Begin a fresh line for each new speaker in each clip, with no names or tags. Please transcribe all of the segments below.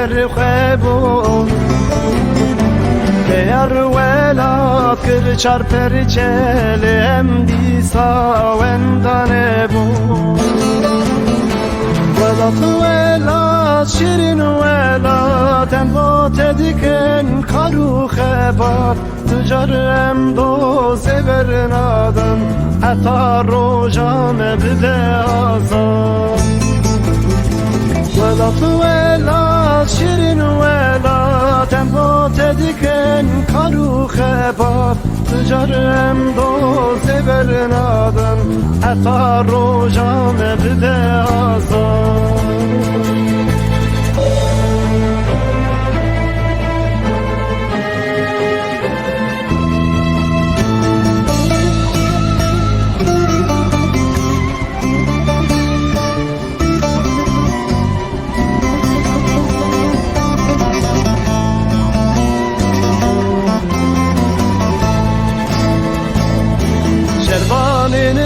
سر خبو بیار ولات کر چار پر چلم دیسا وندانه بو ولات ولات شیرین ولات انبات دیکن کارو خبات تجارم دو زبر نادن حتی روژام بده آزاد ولات ولات شیرین ولات انبات دیکن کارو خبات تجارم دو زبر نادن حتی روژام بده آزاد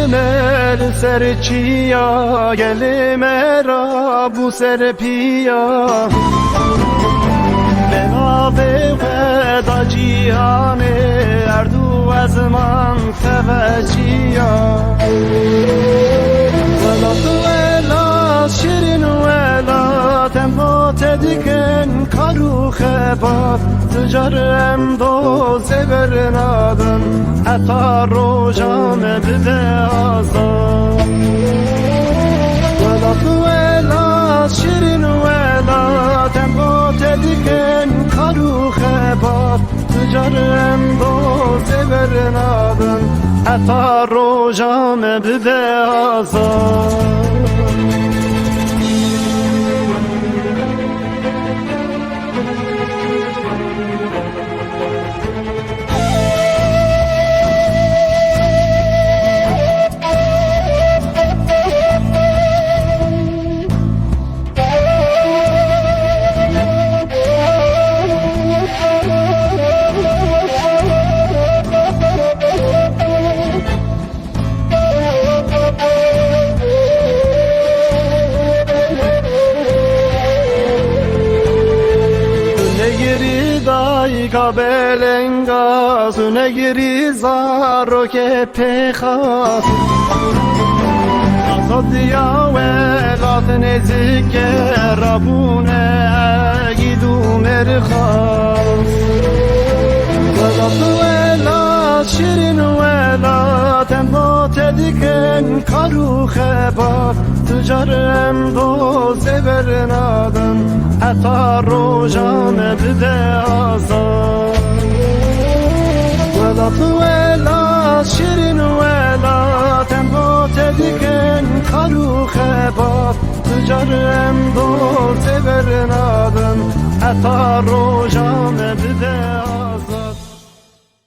مر سر چیا گل مرا بو سر پیا بنابه ودا جیهان اردو از من توجیا ولات ولات شیرین ولات انبات دیکن کارو خبات تجارم دو زبر نادن حتی روژام بده آزاد ولات ولات شیرین ولات انبات دیکن کارو خبات تجارم دو زبر نادن حتی روژام بده آزاد Kabelenga sune giri zaro ke pekha Azadiya velat nezike rabune gidu merkhas Velat velat şirin velat enbat diken karu khebat Tücarem do zeber nadan Hatta rojan bide azad Velat velat şirin velat enbat diken karu khebat Tücarem do zeber nadan Hatta rojan bide